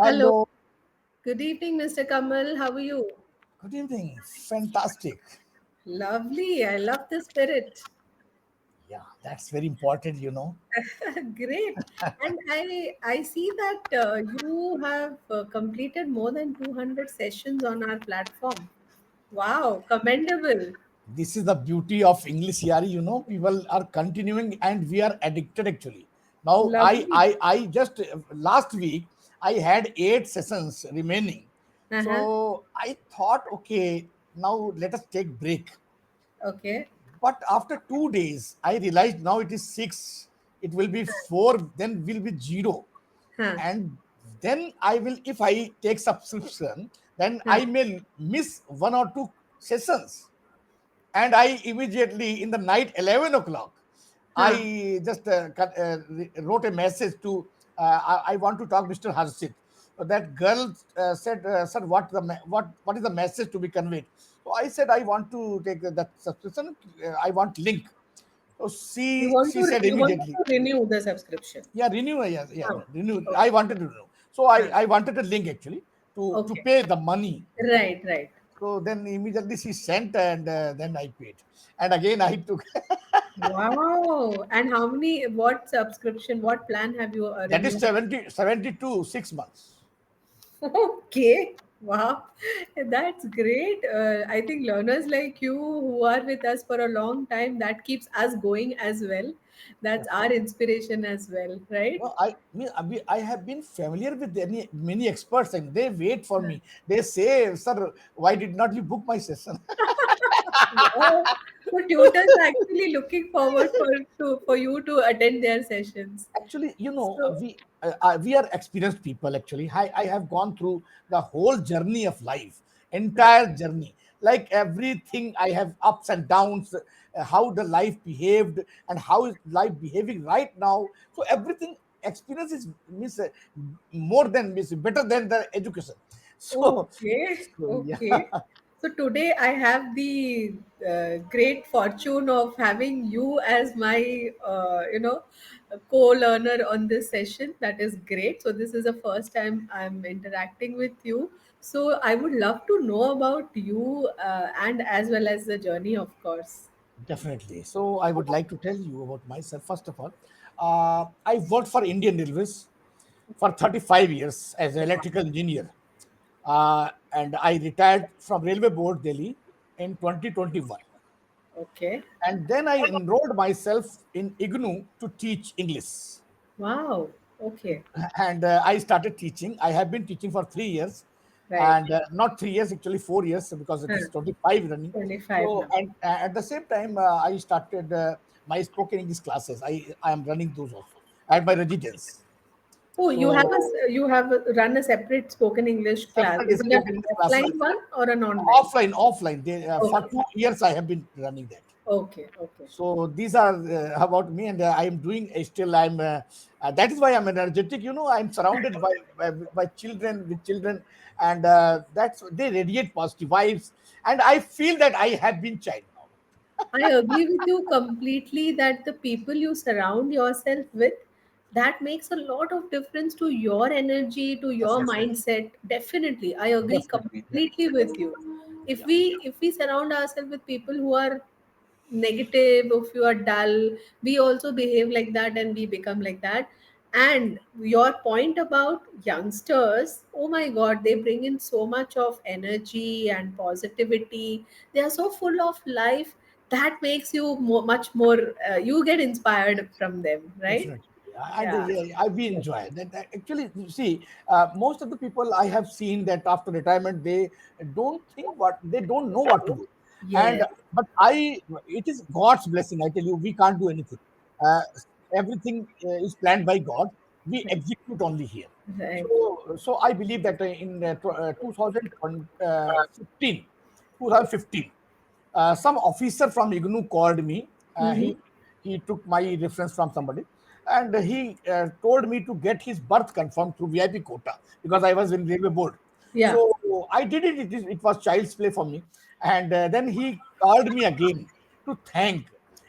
Hello. Hello. Good evening, Mr. Kamal. How are you? Good evening. Fantastic. Lovely. I love the spirit. Yeah, that's very important. Great. And I see that you have completed more than 200 sessions on our platform. Wow, commendable. This is the beauty of Englishyaari. People are continuing and we are addicted actually. Now, Lovely. I just last week I had 8 sessions remaining. Uh-huh. So I thought, okay, now let us take break. Okay. But after 2 days, I realized now it is six. It will be four, then will be zero. Huh. And then I will, if I take subscription, then Huh. I may miss 1 or 2 sessions. And I immediately in the night 11 o'clock, Huh. I just wrote a message to I want to talk Mr. Harshit. So that girl said, "Sir, what is the message to be conveyed?" So I said, "I want to take that subscription. I want link." So she said You wanted immediately, to renew the subscription. yeah, renew, yeah, yeah, Oh. renew. Okay. I wanted to renew. So I Huh. I wanted a link actually to Okay. pay the money. Right, right. So then immediately she sent and then I paid. And again I took Wow. And what subscription, what plan have you that is renewed? 72 6 months. Okay. Wow. That's great. I think learners like you who are with us for a long time, that keeps us going as well. That's our Definitely. inspiration as well, right? No, I have been familiar with many experts and they wait for me. They say, "Sir, why did not you book my session?" Wow. So tutors are actually looking forward for you to attend their sessions. Actually, So we are experienced people. Actually, I have gone through the whole journey of life, entire journey. Like everything, I have ups and downs. How the life behaved and how is life behaving right now. So everything experience is more than better than the education. So, okay, so yeah, okay. So today I have the great fortune of having you as my, co-learner on this session. That is great. So this is the first time I'm interacting with you. So I would love to know about you and as well as the journey, of course. definitely. So I would like to tell you about myself. First of all, I worked for Indian Railways for 35 years as an electrical engineer. And I retired from Railway Board Delhi in 2021. Okay. And then I enrolled myself in IGNU to teach English. Wow. Okay. And I started teaching. I have been teaching for 3 years, Right. and not 3 years, actually 4 years, because it is Huh. 25 running. 25 So, now. and at the same time, I started my spoken English classes. I am running those also at my residence. Oh, So, you have run a separate spoken English class. separate Is it an spoken English offline classes, one or an online? offline. For Okay. 2 years, I have been running that. Okay. Okay. So these are about me, and I am doing still. That is why I'm energetic. I'm surrounded by children with children, and that's they radiate positive vibes, and I feel that I have been child now. I agree with you completely that the people you surround yourself with, that makes a lot of difference to your energy, to your Definitely, mindset. Definitely. I agree definitely, completely definitely. with you. If Yeah, we surround ourselves with people who are negative, if you are dull, we also behave like that and we become like that. And your point about youngsters, oh my god, they bring in so much of energy and positivity. They are so full of life that makes you much more, you get inspired from them, right? definitely. And Yeah. we enjoy that. Actually, you see, most of the people I have seen that after retirement they don't know what to do, and Yes. but it is God's blessing. I tell you, we can't do anything. Uh, Everything is planned by God. We execute only here. Right. So I believe that in 2015, 2015, some officer from IGNU called me. Mm-hmm. He took my reference from somebody, and he told me to get his birth confirmed through VIP quota because I was in railway board. Yeah. So I did it. It was child's play for me, and then he called me again to thank,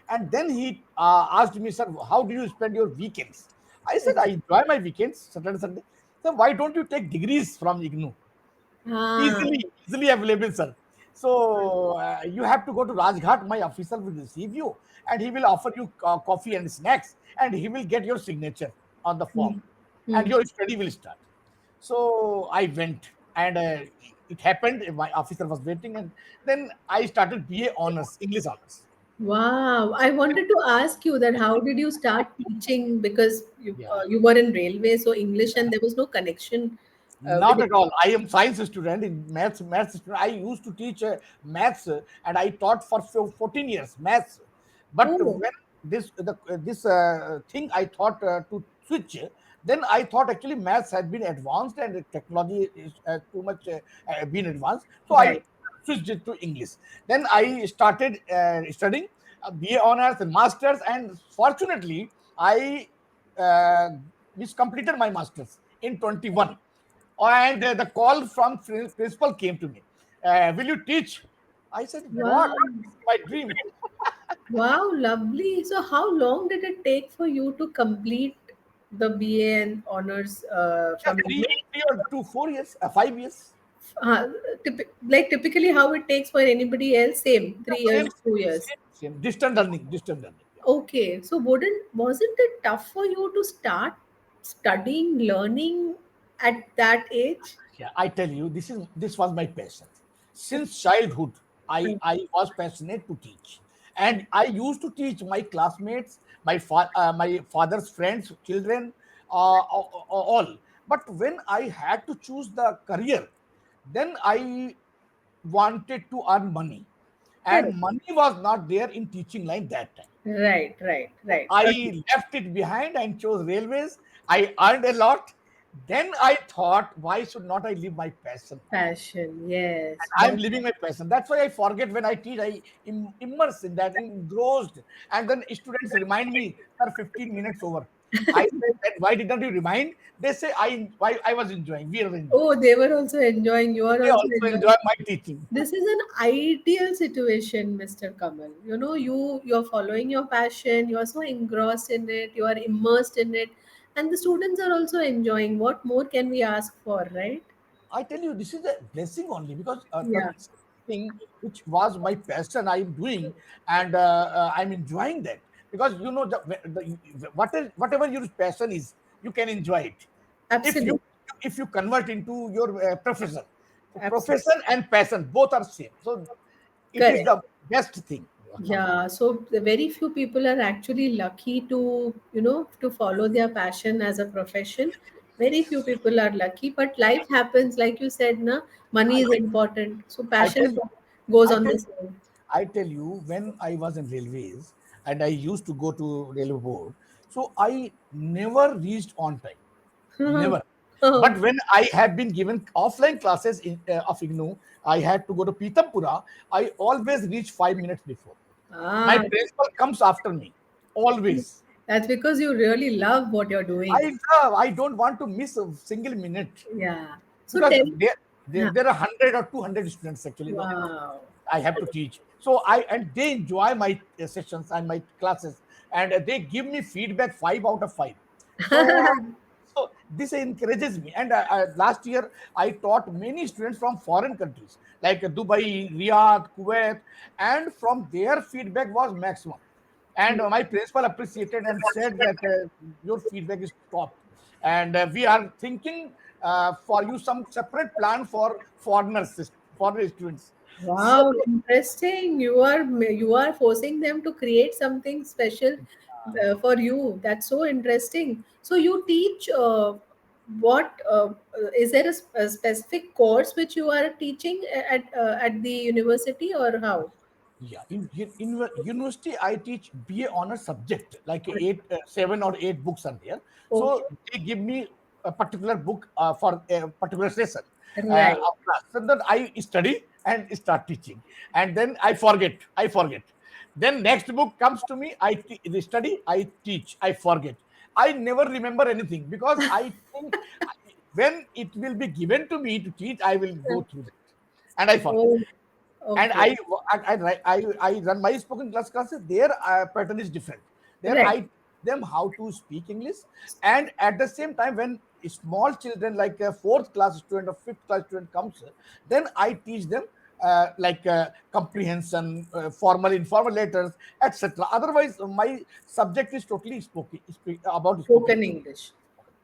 and then he asked me, "Sir, how do you spend your weekends?" I said, "I enjoy my weekends, Saturday, Sunday." So why don't you take degrees from IGNU? Ah, Easily available, sir. So you have to go to Rajghat. My officer will receive you, and he will offer you coffee and snacks, and he will get your signature on the form, hmm. and Hmm. your study will start. So I went, and it happened. My officer was waiting, and then I started BA honors, English honors. Wow. I wanted to ask you that how did you start teaching? Because Yeah. you were in railway, so English and there was no connection with Not it. at all. I am science student in maths student. I used to teach maths, and I taught for 14 years maths. But Oh, when this thing I thought to switch, then I thought actually maths had been advanced and the technology is too much been advanced. So I right. switched it to English. Then I started studying BA honors and masters, and fortunately I uh, completed my masters in 21, and the call from principal came to me. Will you teach? I said, what? Wow. This is my dream. Wow, lovely. So how long did it take for you to complete the BA and honors Yeah, from IGNOU? 3 or 4 years, 5 years. Uh, like typically how it takes for anybody else, same, Yeah, 3 years, same, 2 years. same. Distant learning, distant learning. Yeah. Okay, so wasn't it tough for you to start studying, learning at that age? Yeah, I tell you, this was my passion. Since childhood, I was passionate to teach, and I used to teach my classmates, my father's friends, children, all. But when I had to choose the career, then I wanted to earn money, and Correct. money was not there in teaching line that time. Right, right, So right. I left it behind and chose railways. I earned a lot. Then I thought, why should not I live my passion also? Passion, yes. I'm living my passion. That's why I forget when I teach. I immerse in that, engrossed. And then students remind me, sir, 15 minutes over. I said, that, why didn't you remind? They say, why I was enjoying. We are enjoying. Oh, they were also enjoying. You are They also also enjoying. enjoy my teaching. This is an ideal situation, Mr. Kamal. You know, you're following your passion. You are so engrossed in it. You are immersed in it, and the students are also enjoying. What more can we ask for, right? I tell you, this is a blessing only because the Yeah, thing which was my passion, I am doing, and I'm enjoying that because you know whatever your passion is, you can enjoy it. If you absolutely, if you convert into your profession, so absolutely profession and passion both are same. So it is correct. the best thing. Yeah, so the very few people are actually lucky to, to follow their passion as a profession. Very few people are lucky, but life happens, like you said, na, money I is important. So I tell passion you, goes I on tell this own. I tell you, when I was in railways and I used to go to railway board, so I never reached on time, never. Oh, But when I have been given offline classes of IGNU, I had to go to Pitampura. I always reach 5 minutes before. My ah, principal comes after me, always. that's because you really love what you're doing. I don't want to miss a single minute Yeah. So because tell, huh, there are 100 or 200 students actually. No, wow. I have to teach. So and they enjoy my sessions and my classes, and they give me feedback 5 out of 5. So this encourages me. And last year I taught many students from foreign countries like Dubai, Riyadh, Kuwait, and from their feedback was maximum. And my principal appreciated and said that your feedback is top, and we are thinking for you some separate plan for foreign students. So Wow, interesting. You are forcing them to create something special for you. That's so interesting. So you teach what is there a specific course which you are teaching at the university or how? yeah, in university, I teach BA honors subject like 7 or 8 books are there. So Okay, they give me a particular book for a particular session right. of class. So then I study and start teaching, and then I forget. I forget. Then next book comes to me. Study. I teach. I forget. I never remember anything because I think when it will be given to me to teach, I will go through that, and I forget. Oh, And okay, I run my spoken class classes. Their pattern is different. There I right. teach them how to speak English, and at the same time, when small children, like a fourth class student or fifth class student comes, then I teach them like comprehension, formal, informal letters, etc. Otherwise, my subject is totally about spoken Spoken English. English.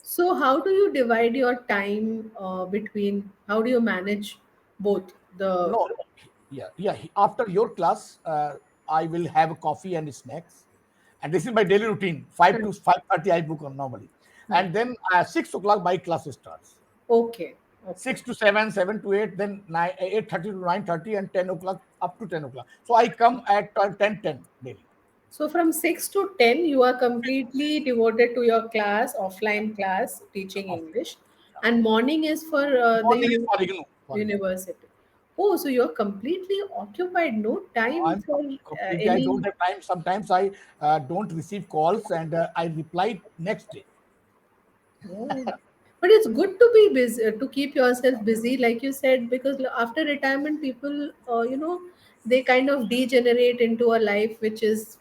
So, how do you divide your time between? How do you manage both the? No, yeah, yeah. After your class, I will have a coffee and snacks, and this is my daily routine. 5 to 5:30, I book on normally, Hmm. and then 6 o'clock my class starts. Okay, okay. 6 to 7, 7 to 8, then 8:30 to 9:30, and 10 o'clock up to 10 o'clock. So I come at 10:10 daily. So from 6 to 10, you are completely devoted to your class, offline class, teaching Of English, and morning is for morning is for IGNU. For IGNU. university. Oh, so you're completely occupied. No time I'm for completely. I don't any. have time. Sometimes I don't receive calls, and I reply next day. Oh. But it's good to be busy, to keep yourself busy, like you said, because after retirement, people, they kind of degenerate into a life which is,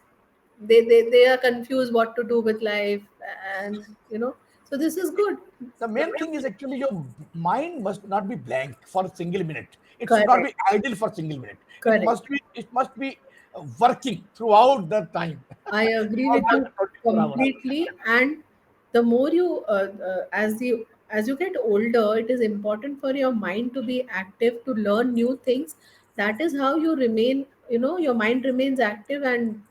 they are confused what to do with life, and so this is good. The main thing is actually your mind must not be blank for a single minute. It should not Correct, be idle for a single minute. It correct. must be. It must be working throughout the time, I agree throughout with you the 24 hours. completely. And the more you, as you get older, it is important for your mind to be active, to learn new things. That is how you remain. Your mind remains active and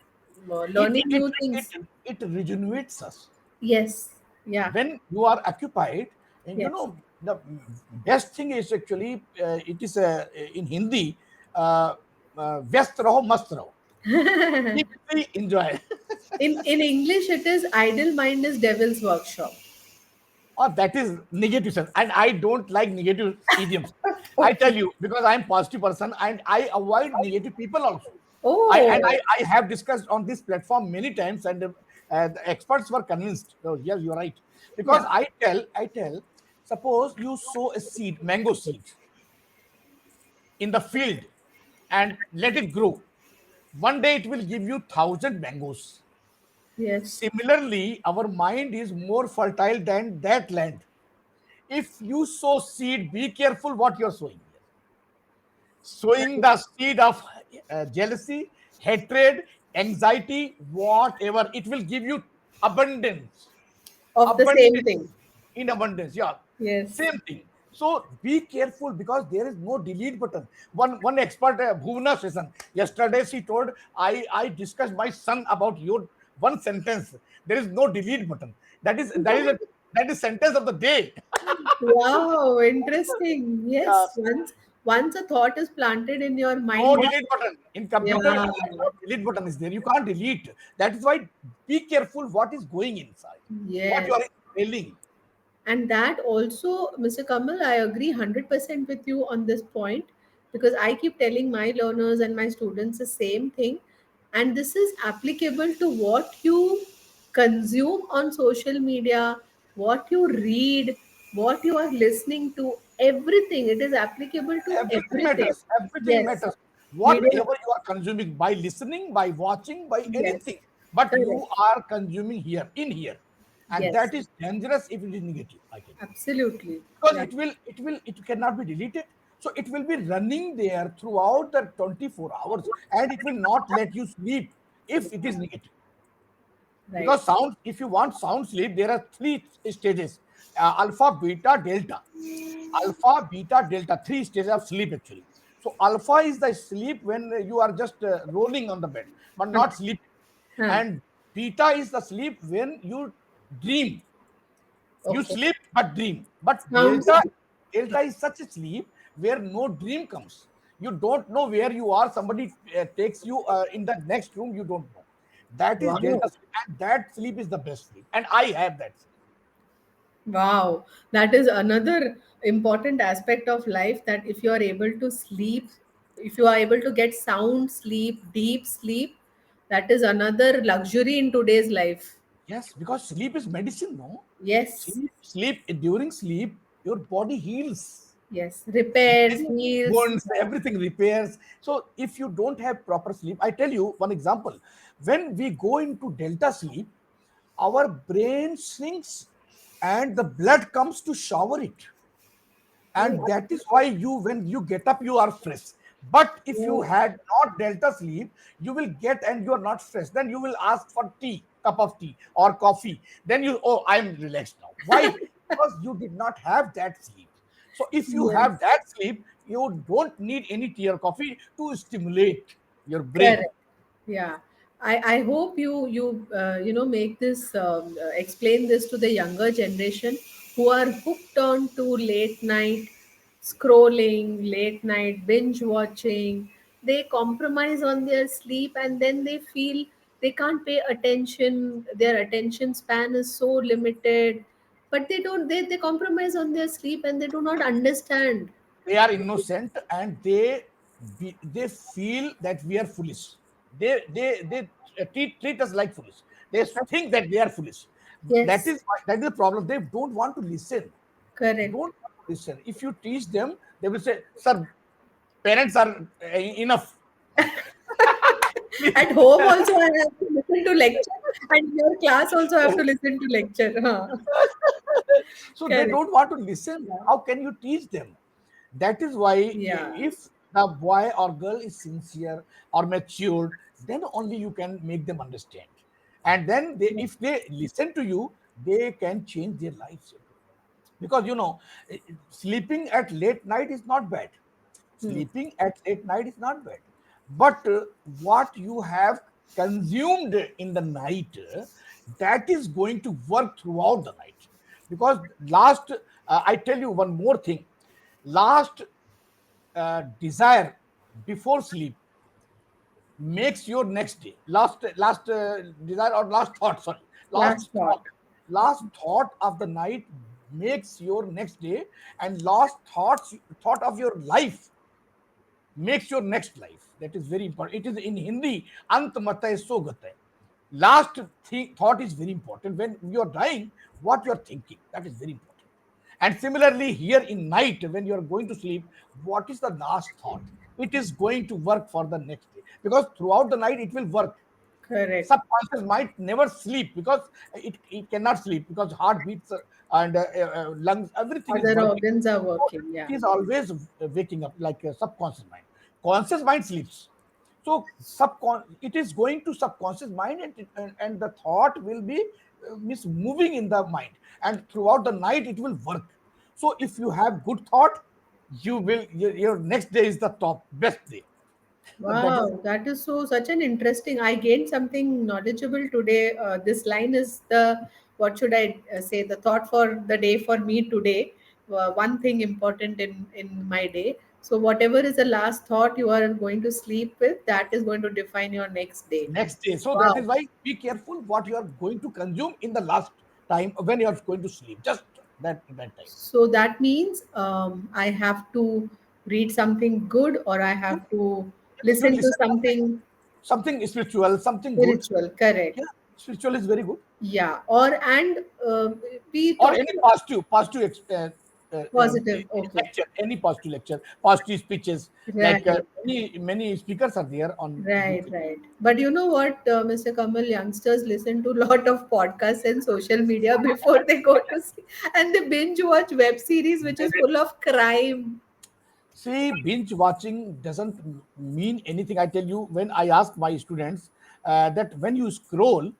It learning it new it things. it rejuvenates us Yes. Yeah. when you are occupied. And Yes. the best thing is actually it is in Hindi. Vyast raho, mast raho. Keep busy, enjoy. In English, it is idle mind is devil's workshop. Or that is negative sense, and I don't like negative idioms. I tell Okay. you, because I'm positive person and I avoid negative people also. Oh, I have discussed on this platform many times, and the experts were convinced. Oh, yes, you're right. Because yeah. I tell, suppose you sow a seed, mango seed, in the field, and let it grow. One day it will give you 1,000 mangoes. Yes. Similarly, our mind is more fertile than that land. If you sow seed, be careful what you're sowing here. Sowing Right. the seed of jealousy, hatred, anxiety, whatever, it will give you abundance. Of the same Abundance. thing. In abundance, yeah. Yes. Same thing. So be careful, because there is no delete button. One expert, Bhuvna Session, yesterday she told, I discussed my son about your one sentence. There is no delete button. That is sentence of the day. Wow, interesting. Yeah. Yes, once a thought is planted in your No mind. delete button. In computer, Yeah. no delete button is there. You can't delete. That is why be careful what is going inside, what you Yes. are inhaling. And that also, Mr. Kamal, I agree 100% with you on this point, because I keep telling my learners and my students the same thing. And this is applicable to what you consume on social media, what you read, what you are listening to, everything. It is applicable to Everything everything. matters. Everything Yes. matters. Video. Whatever you are consuming, by listening, by watching, by Yes. anything, but Correct. you are consuming here, in here, and Yes. that is dangerous if it is negative. I tell you, Absolutely. because Yeah. it cannot be deleted. So it will be running there throughout the 24 hours, and it will not let you sleep if it is negative. Right. Because sound, if you want sound sleep, there are three stages: alpha, beta, delta. Alpha, beta, delta, three stages of sleep actually. So alpha is the sleep when you are just rolling on the bed but Huh. not sleeping, Huh. and beta is the sleep when you dream. You Okay. sleep but dream. But Sounds delta is such a sleep where no dream comes. You don't know where you are. Somebody takes you in the next room, you don't know. That is wow. delta sleep, and that sleep is the best sleep, and I have that sleep. Wow. That is another important aspect of life, that if you are able to sleep, if you are able to get sound sleep, deep sleep, that is another luxury in today's life. Yes, because sleep is medicine, no? Yes. Sleep, during sleep, your body heals. Yes. Repairs, Skin, heals. wounds, everything repairs. So if you don't have proper sleep, I tell you one example. When we go into delta sleep, our brain shrinks and the blood comes to shower it, and Oh, that is why you, when you get up, you are fresh. But if you oh, had not delta sleep, you will get and you are not fresh, then you will ask for tea, cup of tea or coffee, then you, oh, I'm relaxed now. Why? Because you did not have that sleep. So if you have yes. that sleep, you don't need any tea or coffee to stimulate your brain. Correct. Yeah. I hope you make this explain this to the younger generation who are hooked on to late night scrolling, late night binge watching. They compromise on their sleep and then they feel they can't pay attention. Their attention span is so limited. But they compromise on their sleep and they do not understand. They are innocent, and they feel that we are foolish. They treat us like foolish. They think that they are foolish. that Yes, is that is the problem. They don't want to listen. correct. Don't want to listen. If you teach them, they will say, sir, parents are enough. At home also I have to listen to lecture, and your class also have to listen to lecture. Huh? So they Correct. don't want to listen. Yeah. How can you teach them? That is why, Yeah. if the boy or girl is sincere or matured, then only you can make them understand. And then they, if they listen to you, they can change their lives. Because sleeping at late night is not bad. Hmm. Sleeping at late night is not bad. But what you have consumed in the night, that is going to work throughout the night. Because last, I tell you one more thing. Last desire before sleep makes your next day. Last desire, or last thought, sorry, Last last thought. thought, last thought of the night makes your next day. And last thought of your life makes your next life. That is very important. It is in Hindi, ant mata hai so gata hai. Last thought is very important. When you are dying, what you are thinking, that is very important. And similarly, here in night, when you are going to sleep, what is the last thought? It is going to work for the next day, because throughout the night it will work. Correct. Subconscious mind never sleep, because it cannot sleep, because heart beats and lungs, everything is Other working. organs are So working. it Yeah. is always waking up, like a subconscious mind. Conscious mind sleeps. So it is going to subconscious mind, and the thought will be moving in the mind, and throughout the night it will work. So if you have good thought, your next day is the top best day. That is Wow, that is so such an interesting. I gained something knowledgeable today. This line is the what should I say? The thought for the day for me today. One thing important in my day. So whatever is the last thought you are going to sleep with, that is going to define your next day. next day. So that is Wow. why be careful what you are going to consume in the last time when you are going to sleep. Just that time. So that means I have to read something good, or I Yeah, have to you can listen to listen something something spiritual, something good. spiritual. Correct. Yeah, spiritual is very good. Yeah. Or and we Or talk any positive positive. Okay. lecture, any positive lecture, positive speeches. Like Right. many speakers are there on Right. YouTube. Right. But you know what, Mr. Kamal, youngsters listen to a lot of podcasts and social media before they go to sleep, and they binge watch web series which is full of crime. See, binge watching doesn't mean anything. I tell you, when I ask my students that when you scroll,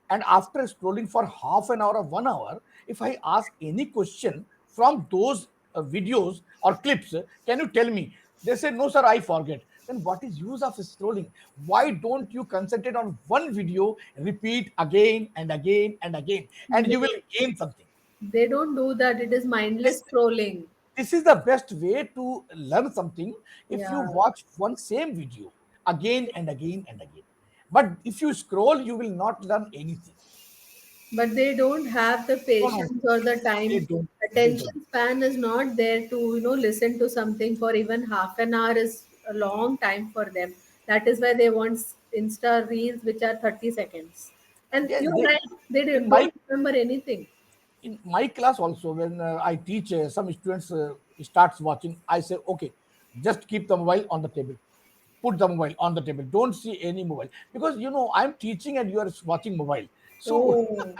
and after scrolling for half an hour or 1 hour, if I ask any question from those videos or clips, can you tell me? They say, no, sir, I forget. Then what is use of scrolling? Why don't you concentrate on one video, repeat again and again and again, and you will They, gain something? they don't do that. It is This mindless scrolling. this is the best way to learn something. If you Yeah. watch one same video again and again and again, but if you scroll, you will not learn anything. But they don't have the No, no, patience or the they time. don't. They don't. Attention span is not there to listen to something for even half an hour is a long time for them. That is why they want Insta reels which are 30 seconds. And Yes, you're right, they in my don't remember anything. in my class also, when I teach, some students starts watching. I say, okay, just keep the mobile on the table. Put the mobile on the table. Don't see any mobile, because I'm teaching and you are watching mobile. So Oh,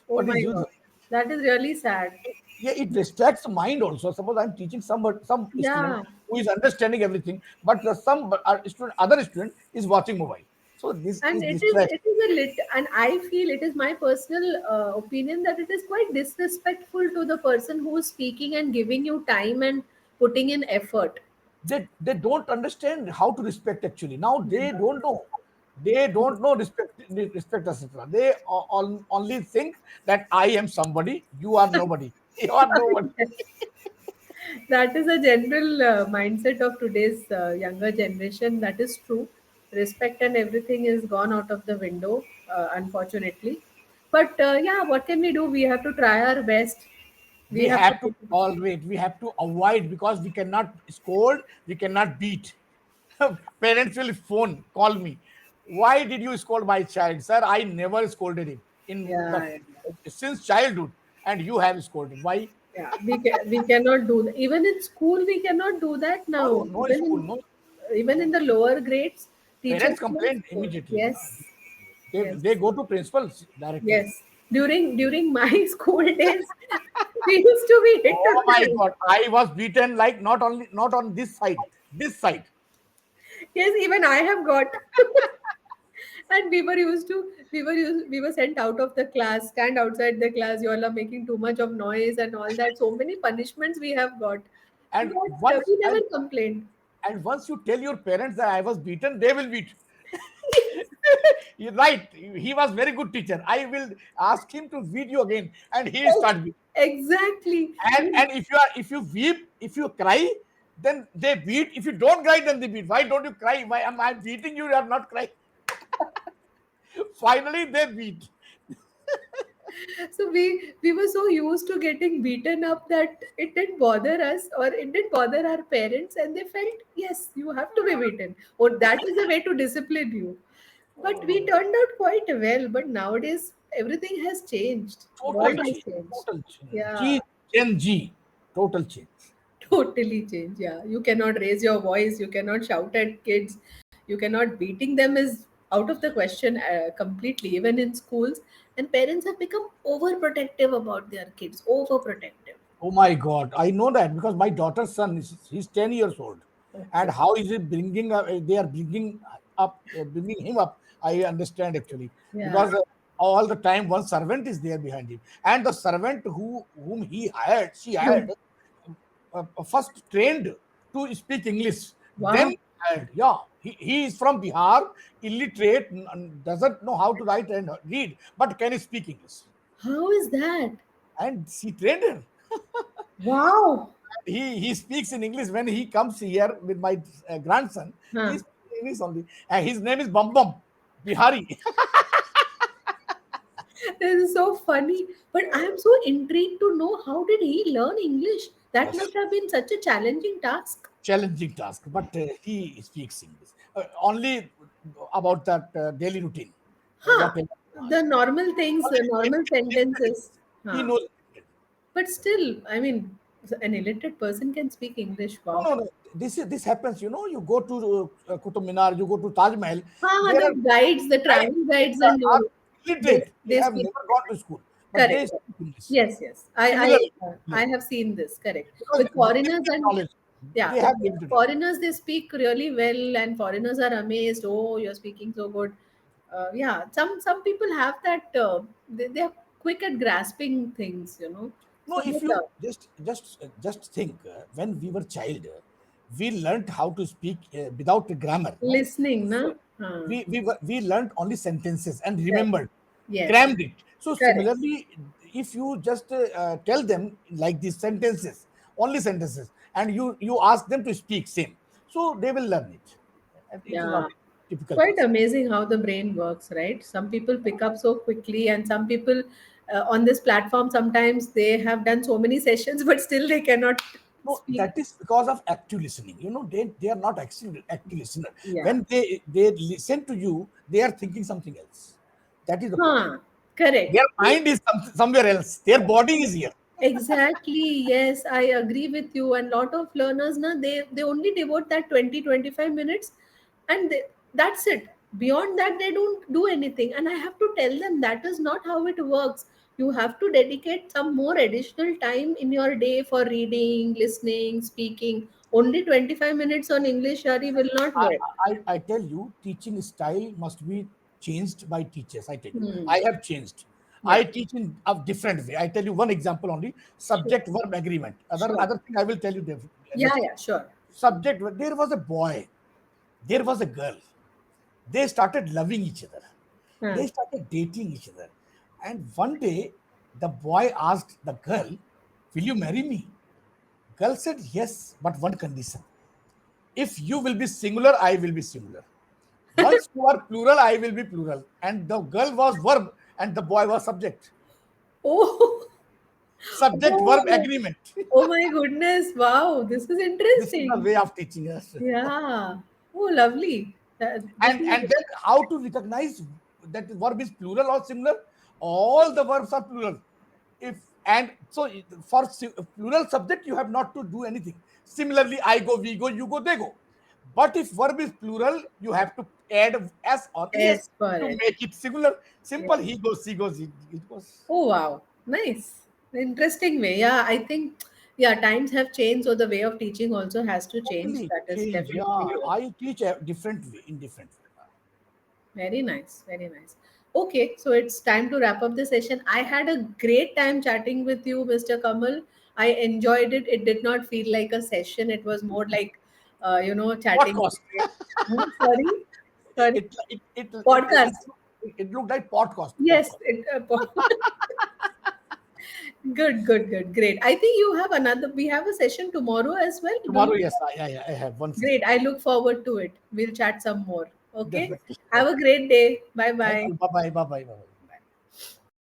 oh what my is use? God. That is really sad. Yeah, it distracts the mind also. Suppose I'm teaching some student Yeah. who is understanding everything, but student, other student is watching mobile. So this And is distract. it is a lit, and I feel it is my personal opinion that it is quite disrespectful to the person who is speaking and giving you time and putting in effort. They don't understand how to respect actually. Now they don't know. They don't know respect, etc. They only think that I am somebody, you are nobody. You are nobody. That is a general mindset of today's younger generation. That is true. Respect and everything is gone out of the window, unfortunately. But yeah, what can we do? We have to try our best. We We have to have to take it. tolerate, we have to avoid, because we cannot scold, we cannot beat. Parents will phone, call me. Why did you scold my child? Sir, I never scolded him in the Yeah, yeah, since childhood, and you have scolded. Why? yeah. We cannot do that. Even in school, we cannot do that No, now. no, no school, no, Even in no. the lower grades, teachers Parents will complain scold. immediately. Na? Yes, They, yes. they go to principals directly. Yes. During my school days, we used to be hit Oh on my the. God, I was beaten, like not on this side, this side. Yes, even I have got. And we were sent out of the class, stand outside the class. You all are making too much of noise and all that. So many punishments we have got, And but once we and never complained. and once you tell your parents that I was beaten, they will beat. You're right. He was very good teacher. I will ask him to beat you again, and he start beat. Exactly. And if you weep, if you cry, then they beat. If you don't cry, then they beat. Why don't you cry? Why am I beating you? You are not crying. Finally, they beat. So we were so used to getting beaten up that it didn't bother us, or it didn't bother our parents, and they felt yes, you have to be beaten, or that is the way to discipline you. But we Oh, turned out quite well. But nowadays everything has changed. total World has change. changed. Total change. Yeah, G Gen G. Total change. totally changed. Yeah, you cannot raise your voice, you cannot shout at kids, you cannot beating them is out of the question completely, even in schools. And parents have become overprotective about their kids, overprotective. Oh my God, I know that because my daughter's son is he's 10 years old, and Okay. how is it bringing up? They are bringing him up. I understand actually Yeah. because all the time one servant is there behind him, and the servant whom she hired, first trained to speak English, then Wow. hired. Yeah, he is from Bihar, illiterate, doesn't know how to write and read, but can speak English, How is that? and she trained her. Wow. He speaks in English when he comes here with my grandson. He Huh. speaks English only. And his name is Bam Bam Bihari. This is so funny. But I am so intrigued to know, how did he learn English? That Yes, must have been such a challenging task. challenging task, but he speaks English only about that daily routine. Huh. Whatever you The ask, normal things, only normal limited sentences. English. He Huh. knows limited. But still, I mean, an illiterate person can speak English. No, Wow. no, no. This happens. You go to Qutub Minar, you go to Taj Mahal. Ah, There the are guides, the guys travel who guides, and are all. illiterate. They They have speak. never gone to school, but they Correct. speak English. Yes, yes. Similarly, I have seen this. Correct. because With foreigners limited and knowledge, yeah, they with have limited knowledge. foreigners they speak really well, and foreigners are amazed. Oh, you're speaking so good. Yeah, some people have that. They are quick at grasping things. No, So they if you learn. just think, when we were child, we learned how to speak without grammar. No, Listening, so na? Huh. we learned only sentences and Yes. remembered, Yes. crammed it. So Correct. similarly, if you just tell them like these sentences, only sentences, and you ask them to speak same, so they will learn it. And it is not Yeah. a typical Quite task. amazing how the brain works, right? Some people pick up so quickly, and some people on this platform sometimes they have done so many sessions, but still they cannot No, speak. that is because of active listening. They are not active listener. Yeah. When they listen to you, they are thinking something else. That is the problem. Huh. Correct. Their mind is somewhere else. Their body is here. Exactly. Yes, I agree with you. And lot of learners, na, they only devote that 20-25 minutes, and that's it. Beyond that, they don't do anything. And I have to tell them that is not how it works. you have to dedicate some more additional time in your day for reading, listening, speaking. Only 25 minutes on English, Shari, will not I, work. I tell you, teaching style must be changed by teachers. I tell you, Hmm. I have changed. Yeah, I teach in a different way. I tell you one example only: sure. subject verb agreement. Sure. Other thing I will tell you Yeah, next. yeah, sure. Subject. There was a boy. There was a girl. They started loving each other. Huh. They started dating each other. And one day, the boy asked the girl, "Will you marry me?" Girl said, "Yes, but one condition. If you will be singular, I will be singular. Once you are plural, I will be plural." And the girl was verb and the boy was subject. Oh, Subject verb oh, agreement. oh my goodness. Wow, this is This is the interesting. way of teaching us. Yeah. Oh, lovely. This And is, then how to recognize that verb is plural or singular? All the verbs are plural. If and so for plural subject, you have not to do anything. Similarly, I go, we go, you go, they go. But if verb is plural, you have to add s or es yes, for to it. make it singular. Yeah. Simple. He goes, she goes, it goes. Oh, wow. Nice. Interesting way. Yeah, I think, yeah, times have changed, so the way of teaching also has to change. Totally That is change. definitely Yeah, true. I teach a different way, in different way. Very nice. Very nice. Okay, so it's time to wrap up the session. I had a great time chatting with you, Mr. Kamal. I enjoyed it. It did not feel like a session. It was more like, What chatting. cost? Sorry, sorry. Podcast. It looked like podcast. Yes. Podcast. Good, good, good. Great. I think you have another. We have a session tomorrow as well, don't Tomorrow, we? yes, I have one Great. session. I look forward to it. We'll chat some more. Okay. Definitely. Have a Okay. great day. Bye Thank bye. you. Bye bye. Bye bye. Bye bye.